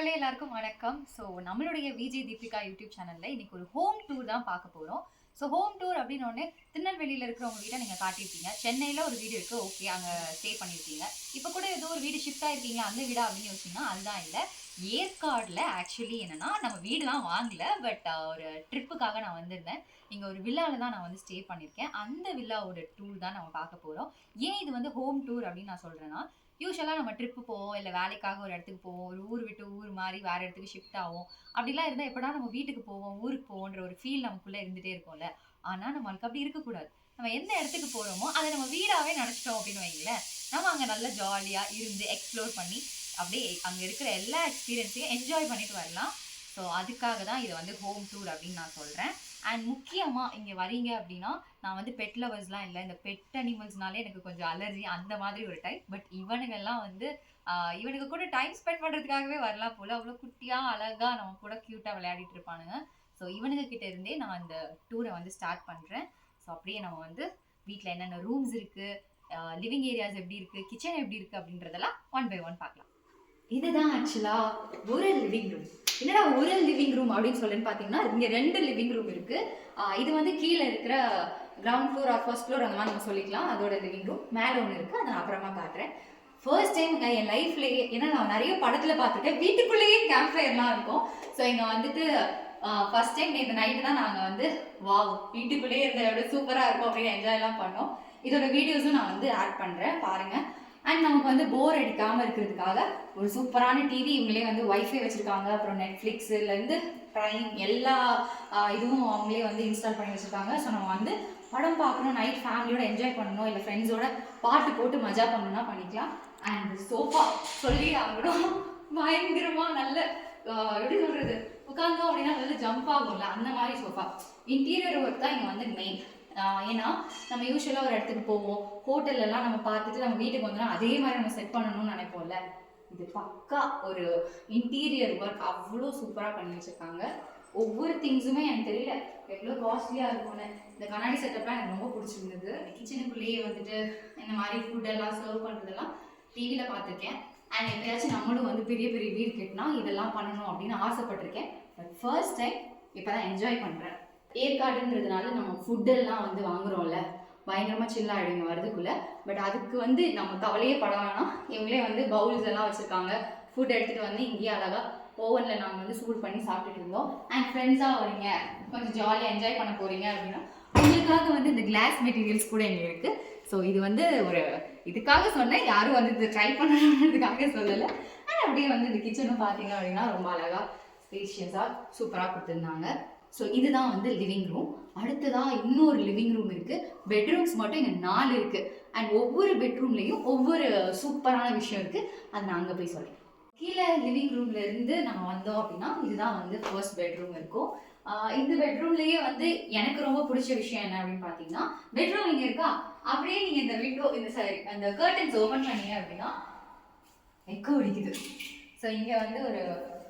மக்களே எல்லாருக்கும் வணக்கம். ஸோ நம்மளுடைய விஜய் தீபிகா யூடியூப் சேனலில் இன்னைக்கு ஒரு ஹோம் டூர் தான் பார்க்க போகிறோம். ஸோ ஹோம் டூர் அப்படின்னு ஒன்று திருநெல்வேலியில் இருக்கிறவங்க வீட்டை நீங்கள் காட்டியிருப்பீங்க. சென்னையில் ஒரு வீடு இருக்குது, ஓகே, அங்கே ஸ்டே பண்ணியிருக்கீங்க. இப்போ கூட ஏதோ ஒரு வீடு ஷிஃப்ட் ஆகிருக்கீங்க, அந்த வீடா அப்படின்னு யோசிச்சிங்கன்னா அதுதான் இல்லை. ஏற்காடில் ஆக்சுவலி என்னென்னா நம்ம வீடுலாம் வாங்கல, பட் ஒரு ட்ரிப்புக்காக நான் வந்திருந்தேன். இங்கே ஒரு வில்லாவில் தான் நான் வந்து ஸ்டே பண்ணியிருக்கேன். அந்த வில்லாவோட டூர் தான் நம்ம பார்க்க போகிறோம். ஏன் இது வந்து ஹோம் டூர் அப்படின்னு நான் சொல்கிறேன்னா, யூஸ்வலாக நம்ம ட்ரிப்பு போவோம், இல்லை வேலைக்காக ஒரு இடத்துக்கு போவோம், ஒரு ஊர் விட்டு ஊர் மாதிரி வேறு இடத்துக்கு ஷிஃப்ட் ஆகும். அப்படிலாம் இருந்தால் எப்படா நம்ம வீட்டுக்கு போவோம், ஊருக்கு போவோன்ற ஒரு ஃபீல் நமக்குள்ளே இருந்துகிட்டே இருக்கும்ல. ஆனால் நம்மளுக்கு அப்படி இருக்கக்கூடாது. நம்ம எந்த இடத்துக்கு போகிறோமோ அதை நம்ம வீடாகவே நினச்சிட்டோம் அப்படின்னு வைங்களேன், நம்ம அங்கே நல்லா ஜாலியாக இருந்து எக்ஸ்ப்ளோர் பண்ணி அப்படியே அங்கே இருக்கிற எல்லா எக்ஸ்பீரியன்ஸையும் என்ஜாய் பண்ணிட்டு வரலாம். ஸோ அதுக்காக தான் இதை வந்து ஹோம் டூர் அப்படின்னு நான் சொல்கிறேன். அண்ட் முக்கியமாக இங்கே வரீங்க அப்படின்னா, நான் வந்து பெட் லவர்ஸ்லாம் இல்லை, இந்த பெட் அனிமல்ஸ்னாலே எனக்கு கொஞ்சம் அலர்ஜி, அந்த மாதிரி ஒரு டைப். பட் இவனுங்கெல்லாம் வந்து இவனுக்கு கூட டைம் ஸ்பெண்ட் பண்ணுறதுக்காகவே வரலாம் போல். அவ்வளோ குட்டியாக அழகாக நம்ம கூட க்யூட்டாக விளையாடிட்டு இருப்பானுங்க. ஸோ இவனுங்க கிட்ட இருந்தே நான் அந்த டூரை வந்து ஸ்டார்ட் பண்ணுறேன். ஸோ அப்படியே நம்ம வந்து வீட்டில் என்னென்ன ரூம்ஸ் இருக்குது, லிவிங் ஏரியாஸ் எப்படி இருக்குது, கிச்சன் எப்படி இருக்குது அப்படின்றதெல்லாம் ஒன் பை ஒன் பார்க்கலாம். இதுதான் ஆக்சுவலாக ஒரு லிவிங் ரூம். என்னடா ஒரு லிவிங் ரூம் அப்படின்னு சொல்லுன்னு பார்த்தீங்கன்னா, இங்கே 2 லிவிங் ரூம் இருக்குது. இது வந்து கீழே இருக்கிற ground floor or first floor அந்த மாதிரி நம்ம சொல்லிக்கலாம், அதோட லிவிங் ரூம். மேலே ஒன்று இருக்குது, அதை நான் அப்புறமா காட்டுறேன். ஃபர்ஸ்ட் டைம் என் லைஃப்லேயே, ஏன்னா நான் நிறைய படத்தில் பார்த்துருக்கேன், வீட்டுக்குள்ளேயே கேம்ப் ஃபயர்லாம் இருக்கும். ஸோ இங்கே வந்துட்டு ஃபர்ஸ்ட் டைம் நேற்று நைட்டு தான் நாங்கள் வந்து வாவ் வீட்டுக்குள்ளேயே இருந்த விட சூப்பராக இருக்கும் அப்படின்னு என்ஜாய்லாம் பண்ணோம். இதோட வீடியோஸும் நான் வந்து ஆட் பண்ணுறேன், பாருங்கள். அண்ட் நமக்கு வந்து போர் அடிக்காமல் இருக்கிறதுக்காக ஒரு சூப்பரான டிவி இவங்களே வந்து ஒய்ஃபை வச்சுருக்காங்க. அப்புறம் நெட்ஃப்ளிக்ஸுலேருந்து ப்ரைம் எல்லா இதுவும் அவங்களே வந்து இன்ஸ்டால் பண்ணி வச்சுருக்காங்க. ஸோ நம்ம வந்து படம் பார்க்கணும், நைட் ஃபேமிலியோட என்ஜாய் பண்ணணும், இல்லை ஃப்ரெண்ட்ஸோட பாட்டு போட்டு மஜா பண்ணணும்னா பண்ணிக்கலாம். அண்ட் சோஃபா சொல்லி ஆகணும், பயங்கரமாக நல்ல எப்படி சொல்கிறது, உட்காந்தோம் அப்படின்னா நல்ல ஜம்ப் ஆகும்ல, அந்த மாதிரி சோஃபா. இன்டீரியர் ஒர்க் தான் இங்கே வந்து மெயின். ஏன்னா நம்ம யூஸ்வலாக ஒரு இடத்துக்கு போவோம், ஹோட்டல்லலாம் நம்ம பார்த்துட்டு நம்ம வீட்டுக்கு வந்தோம்னா அதே மாதிரி நம்ம செட் பண்ணணும்னு நினைப்போம்ல. இது பக்கா ஒரு இன்டீரியர் ஒர்க், அவ்வளோ சூப்பராக பண்ணி வச்சுருக்காங்க. ஒவ்வொரு திங்ஸுமே எனக்கு தெரியல எவ்வளோ காஸ்ட்லியாக இருக்கும்னு. இந்த கண்ணாடி செட்டப்லாம் எனக்கு ரொம்ப பிடிச்சிருந்தது. கிச்சனுக்குள்ளேயே வந்துட்டு இந்த மாதிரி ஃபுட்டெல்லாம் சர்வ் பண்ணுறதெல்லாம் டிவியில் பார்த்துருக்கேன். அண்ட் எப்பயாச்சும் நம்மளும் வந்து பெரிய பெரிய வீடு கட்டினா இதெல்லாம் பண்ணணும் அப்படின்னு ஆசைப்பட்டிருக்கேன். பட் ஃபர்ஸ்ட் டைம் இப்போ தான் என்ஜாய் பண்ணுறேன். ஏற்காடுன்றதுனால நம்ம ஃபுட்டெல்லாம் வந்து வாங்குறோம்ல, பயங்கரமாக சில் ஆகிடுங்க வரதுக்குள்ளே. பட் அதுக்கு வந்து நம்ம கவலையே பட வேணாம், இவங்களே வந்து பவுல்ஸ் எல்லாம் வச்சுருக்காங்க. ஃபுட் எடுத்துகிட்டு வந்து இங்கேயே அழகாக ஓவனில் நாங்கள் வந்து சூடு பண்ணி சாப்பிட்டுட்டு இருந்தோம். அண்ட் ஃப்ரெண்ட்ஸாக வரீங்க, கொஞ்சம் ஜாலியாக என்ஜாய் பண்ண போகிறீங்க அப்படின்னா உங்களுக்காக வந்து இந்த கிளாஸ் மெட்டீரியல்ஸ் கூட இங்கே இருக்குது. ஸோ இது வந்து ஒரு இதுக்காக சொன்னேன், யாரும் வந்து இது ட்ரை பண்ணுறதுக்காக சொல்லலை. அண்ட் அப்படியே வந்து இந்த கிச்சனும் பார்த்தீங்க அப்படின்னா ரொம்ப அழகாக ஸ்பேஷியஸாக சூப்பராக கொடுத்துருந்தாங்க. ஸோ இதுதான் வந்து லிவிங் ரூம். அடுத்ததாக இன்னொரு லிவிங் ரூம் இருக்குது. பெட்ரூம்ஸ் மட்டும் இங்கே 4 இருக்குது. அண்ட் ஒவ்வொரு பெட்ரூம்லேயும் ஒவ்வொரு சூப்பரான விஷயம் இருக்குது, அது நான் அங்கே போய் சொல்கிறேன். கீழே லிவிங் ரூம்லேருந்து நம்ம வந்தோம் அப்படின்னா இதுதான் வந்து ஃபர்ஸ்ட் பெட்ரூம் இருக்கும். இந்த பெட்ரூம்லேயே வந்து எனக்கு ரொம்ப பிடிச்ச விஷயம் என்ன அப்படின்னு பார்த்தீங்கன்னா, பெட்ரூம் இங்கே இருக்கா, அப்படியே நீங்கள் இந்த விண்டோ இந்த சரி அந்த கர்டன்ஸ் ஓப்பன் பண்ணீங்க அப்படின்னா எக்கோ அடிக்குது. ஸோ இங்கே வந்து ஒரு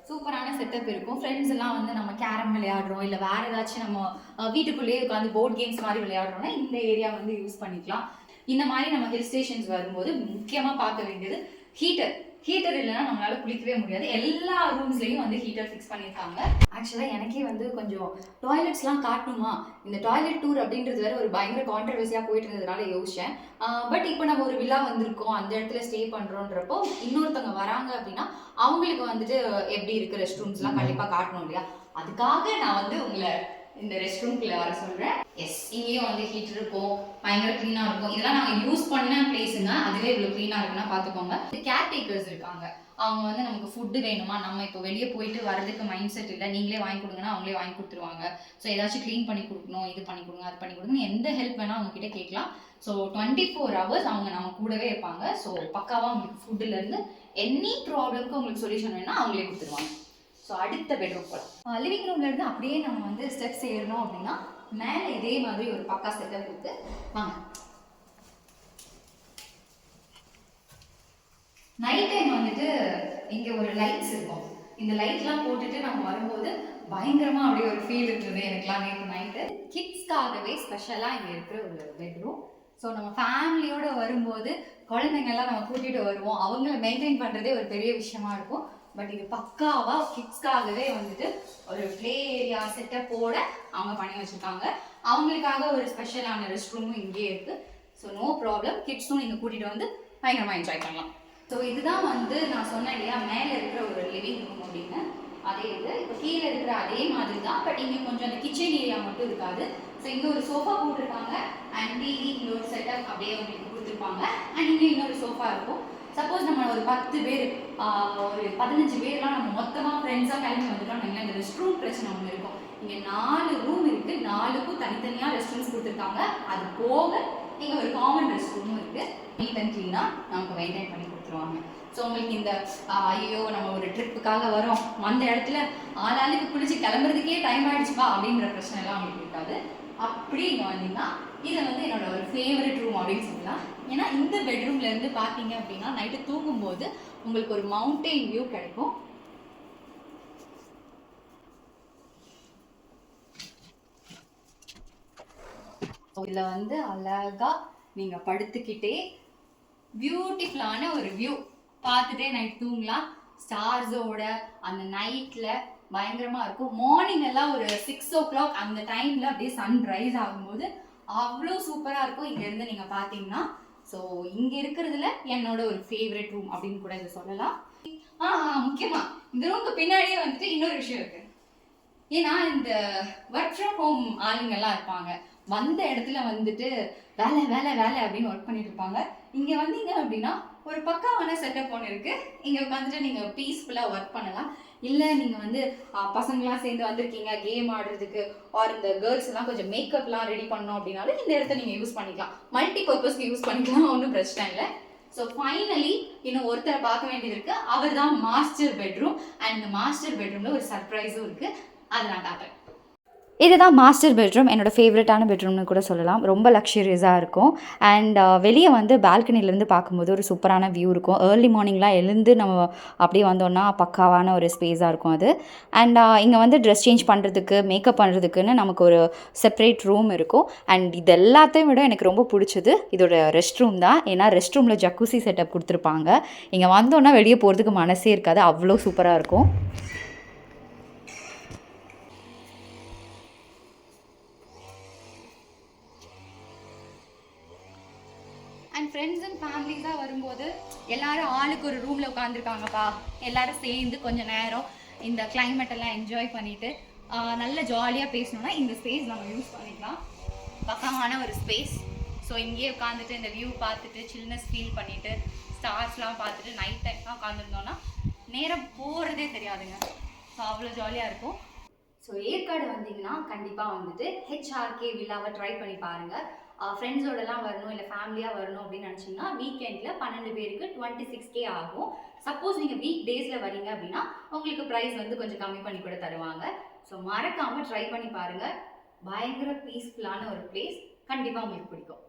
சூப்பரான செட்டப் இருக்கும். ஃப்ரெண்ட்ஸ் எல்லாம் வந்து நம்ம கேரம் விளையாடுறோம், இல்லை வேறு ஏதாச்சும் நம்ம வீட்டுக்குள்ளேயே உட்காந்து போர்ட் கேம்ஸ் மாதிரி விளையாடுறோம்னா இந்த ஏரியா வந்து யூஸ் பண்ணிக்கலாம். இந்த மாதிரி நம்ம ஹில் ஸ்டேஷன்ஸ் வரும்போது முக்கியமாக பார்க்க வேண்டியது ஹீட்டர். ஹீட்டர் இல்லைன்னா நம்மளால குளிக்கவே முடியாது. எல்லா ரூம்ஸ்லையும் வந்து ஹீட்டர் ஃபிக்ஸ் பண்ணியிருக்காங்க. ஆக்சுவலாக எனக்கே வந்து கொஞ்சம் டாய்லெட்ஸ்லாம் காட்டணுமா, இந்த டாய்லெட் டூர் அப்படின்றது வேற ஒரு பயங்கர கான்ட்ரவர்சியாக போயிட்டு இருந்ததுனால யோசிச்சேன். பட் இப்போ நம்ம ஒரு வில்லா வந்திருக்கோம், அந்த இடத்துல ஸ்டே பண்ணுறோன்றப்போ இன்னொருத்தவங்க வராங்க அப்படின்னா அவங்களுக்கு வந்துட்டு எப்படி இருக்குது ரெஸ்ட் ரூம்ஸ்லாம் கண்டிப்பாக காட்டணும் இல்லையா. அதுக்காக நான் வந்து உங்களை இந்த ரெஸ்ட் ரூம்குள்ளே வர சொல்கிறேன். எஸ், இங்கேயும் வந்து ஹீட்டர் இருக்கும், பயங்கர க்ளீனாக இருக்கும். இதெல்லாம் நாங்கள் யூஸ் பண்ண பிளேஸுங்க, அதுவே இவ்வளோ க்ளீனாக இருக்குன்னா பார்த்துக்கோங்க. கேர் டேக்கர்ஸ் இருக்காங்க, அவங்க வந்து நமக்கு ஃபுட்டு வேணுமா, நம்ம இப்போ வெளியே போயிட்டு வரதுக்கு மைண்ட் செட் இல்லை, நீங்களே வாங்கி கொடுங்கன்னா அவங்களே வாங்கி கொடுத்துருவாங்க. ஸோ ஏதாச்சும் க்ளீன் பண்ணி கொடுக்கணும், இது பண்ணி கொடுங்க, அது பண்ணி கொடுங்க, எந்த ஹெல்ப் வேணால் அவங்ககிட்ட கேட்கலாம். ஸோ 24 hours அவங்க நம்ம கூடவே இருப்பாங்க. ஸோ பக்காவாக உங்களுக்கு ஃபுட்டுலேருந்து எனி ப்ராப்ளம்க்கு உங்களுக்கு சொல்யூஷன் வேணும்னா அவங்களே கொடுத்துருவாங்க. ஸோ அடுத்த பெட்ரூம் போகலாம். லிவிங் ரூம்லேருந்து அப்படியே நம்ம வந்து ஸ்டெப்ஸ் ஏறணும் அப்படின்னா மேலே இதே மாதிரி ஒரு பக்கா செட்டப் இருக்குது. வாங்க. நைட் டைம் வந்துட்டு இங்கே ஒரு லைட்ஸ் இருக்கும். இந்த லைட்லாம் போட்டுட்டு நம்ம வரும்போது பயங்கரமாக அப்படியே ஒரு ஃபீல் இருந்தது எனக்குலாம் நேற்று நைட்டு. கிட்ஸ்க்காகவே ஸ்பெஷலாக இங்கே இருக்கிற ஒரு பெட்ரூம். ஸோ நம்ம ஃபேமிலியோடு வரும்போது குழந்தைங்கள்லாம் நம்ம கூட்டிகிட்டு வருவோம், அவங்கள மெயின்டைன் பண்ணுறதே ஒரு பெரிய விஷயமா இருக்கும். பட் இது பக்காவா கிட்ஸ்க்காகவே வந்துட்டு ஒரு ப்ளே ஏரியா செட்டப்போட அவங்க பண்ணி வச்சிருக்காங்க. அவங்களுக்காக ஒரு ஸ்பெஷலான ரெஸ்ட் ரூமும் இங்கே இருக்கு. ஸோ நோ ப்ராப்ளம், கிட்ஸும் நீங்கள் கூட்டிகிட்டு வந்து பயங்கரமாக என்ஜாய் பண்ணலாம். ஸோ இதுதான் வந்து நான் சொன்னேன் இல்லையா மேலே இருக்கிற ஒரு லிவிங் ரூம் அப்படின்னு, அதே இது இப்போ கீழே இருக்கிற அதே மாதிரி தான். பட் இங்கே கொஞ்சம் அந்த கிச்சன் ஏரியா மட்டும் இருக்காது. ஸோ இங்கே ஒரு சோஃபா போட்டிருக்காங்க அண்ட் டிவி இங்கே ஒரு செட்டப் அப்படியே உங்களுக்கு கொடுத்துருப்பாங்க. அண்ட் இங்கே இன்னொரு சோஃபா இருக்கும். சப்போஸ் நம்ம ஒரு 10 பேர் ஒரு 15 பேர்லாம் நம்ம மொத்தமாக ஃப்ரெண்ட்ஸாக கிளம்பி வந்துட்டோம். இந்த ரெஸ்ட் ரூம் பிரச்சனை ஒன்று இருக்கும். இங்கே 4 ரூம் இருக்குது, 4க்கும் தனித்தனியாக ரெஸ்ட் ரூம்ஸ் கொடுத்துருக்காங்க. அது போக இங்கே ஒரு காமன் ரெஸ்ட் ரூமும் இருக்குது. நீட் அண்ட் க்ளீனாக நமக்கு மெயின்டைன் பண்ணி கொடுத்துருவாங்க. ஸோ உங்களுக்கு இந்த ஐயோ நம்ம ஒரு ட்ரிப்புக்காக வரோம், அந்த இடத்துல ஆளாளுக்கு குளிச்சு கிளம்புறதுக்கே டைம் ஆகிடுச்சுப்பா அப்படின்ற பிரச்சனைலாம் உங்களுக்கு இருக்காது. அப்படி இங்கே வந்தீங்கன்னா இதை வந்து என்னோட ஒரு ஃபேவரட் ரூம் அப்படின்னு சொல்லலாம். ஏன்னா இந்த பெட்ரூம்லேருந்து பார்த்தீங்க அப்படின்னா நைட்டு தூங்கும்போது உங்களுக்கு ஒரு மவுண்டெயின் வியூ கிடைக்கும். இதில் வந்து அழகாக நீங்கள் படுத்துக்கிட்டே பியூட்டிஃபுல்லான ஒரு வியூ பார்த்துட்டே நைட் தூங்கலாம். ஸ்டார்ஸோட அந்த நைட்டில் பயங்கரமாக இருக்கும். மார்னிங் எல்லாம் ஒரு 6 o'clock அந்த டைமில் அப்படியே சன் ரைஸ் ஆகும்போது அவ்வளோ சூப்பராக இருக்கும் இங்கேருந்து நீங்கள் பார்த்தீங்கன்னா. ஸோ இங்கே இருக்கிறதுல என்னோட ஒரு ஃபேவரட் ரூம் அப்படின்னு கூட இதை சொல்லலாம். முக்கியமாக இந்த ரூமுக்கு பின்னாடியே வந்துட்டு இன்னொரு விஷயம் இருக்குது. ஏன்னா இந்த ஒர்க் ஃப்ரம் ஹோம் ஆளுங்கெல்லாம் இருப்பாங்க, வந்த இடத்துல வந்துட்டு வேலை வேலை வேலை அப்படின்னு ஒர்க் பண்ணிட்டு இருப்பாங்க. இங்கே வந்தீங்க அப்படின்னா ஒரு பக்காவான செட்டப் ஒன்று இருக்குது. இங்கே உட்காந்துட்டு நீங்கள் பீஸ்ஃபுல்லாக ஒர்க் பண்ணலாம். இல்லை நீங்கள் வந்து பசங்களாம் சேர்ந்து வந்திருக்கீங்க கேம் ஆடுறதுக்கு, ஆர் இந்த கேர்ள்ஸ் எல்லாம் கொஞ்சம் மேக்கப்லாம் ரெடி பண்ணோம் அப்படின்னாலும் இந்த இடத்த நீங்கள் யூஸ் பண்ணிக்கலாம். மல்டி பர்பஸ்க்கு யூஸ் பண்ணிக்கலாம், ஒன்றும் பிரச்சனை இல்லை. ஸோ ஃபைனலி இன்னும் ஒருத்தரை பார்க்க வேண்டியது இருக்குது. அவர் தான் மாஸ்டர் பெட்ரூம். அண்ட் இந்த மாஸ்டர் பெட்ரூமில் ஒரு சர்ப்ரைஸும் இருக்குது, அதை நான் காட்டுறேன். இதுதான் மாஸ்டர் பெட்ரூம். என்னோடய ஃபேவரட்டான பெட்ரூம்னு கூட சொல்லலாம். ரொம்ப லக்ஸரியஸாக இருக்கும். அண்ட் வெளியே வந்து பால்கனிலேருந்து பார்க்கும்போது ஒரு சூப்பரான வியூ இருக்கும். ஏர்லி மார்னிங்லாம் எழுந்து நம்ம அப்படியே வந்தோன்னா பக்காவான ஒரு ஸ்பேஸாக இருக்கும் அது. அண்ட் இங்கே வந்து ட்ரெஸ் சேஞ்ச் பண்ணுறதுக்கு, மேக்கப் பண்ணுறதுக்குன்னு நமக்கு ஒரு செப்பரேட் ரூம் இருக்கும். அண்ட் இது எல்லாத்தையும் விட எனக்கு ரொம்ப பிடிச்சது இதோட ரெஸ்ட் ரூம் தான். ஏன்னா ரெஸ்ட் ரூமில் ஜக்கூசி செட்டப் கொடுத்துருப்பாங்க. இங்கே வந்தோன்னா வெளியே போகிறதுக்கு மனசே இருக்காது, அவ்வளோ சூப்பராக இருக்கும். அண்ட் ஃப்ரெண்ட்ஸ் அண்ட் ஃபேமிலிஸாக வரும்போது எல்லாரும் ஆளுக்கு ஒரு ரூமில் உட்காந்துருக்காங்கப்பா, எல்லாரும் சேர்ந்து கொஞ்சம் நேரம் இந்த கிளைமேட்டெல்லாம் என்ஜாய் பண்ணிவிட்டு நல்ல ஜாலியாக பேசணுன்னா இந்த ஸ்பேஸ் நம்ம யூஸ் பண்ணிக்கலாம். பக்கமான ஒரு ஸ்பேஸ். ஸோ இங்கேயே உட்காந்துட்டு இந்த வியூ பார்த்துட்டு சில்னஸ் ஃபீல் பண்ணிவிட்டு ஸ்டார்ஸ்லாம் பார்த்துட்டு நைட் டைம்லாம் உட்காந்துருந்தோன்னா நேரம் போகிறதே தெரியாதுங்க. ஸோ அவ்வளோ ஜாலியாக இருக்கும். ஸோ ஏற்காடு வந்தீங்கன்னா கண்டிப்பாக வந்துட்டு HRK வில்லாவை ட்ரை பண்ணி பாருங்கள். ஃப்ரெண்ட்ஸோடலாம் வரணும் இல்லை ஃபேமிலியாக வரணும் அப்படின்னு நினச்சிங்கன்னா வீக்கெண்டில் 12 பேருக்கு 26K ஆகும். சப்போஸ் நீங்கள் வீக் டேஸில் வரீங்க அப்படின்னா உங்களுக்கு ப்ரைஸ் வந்து கொஞ்சம் கம்மி பண்ணி கூட தருவாங்க. ஸோ மறக்காமல் ட்ரை பண்ணி பாருங்கள். பயங்கர பீஸ்ஃபுல்லான ஒரு பிளேஸ், கண்டிப்பாக உங்களுக்கு பிடிக்கும்.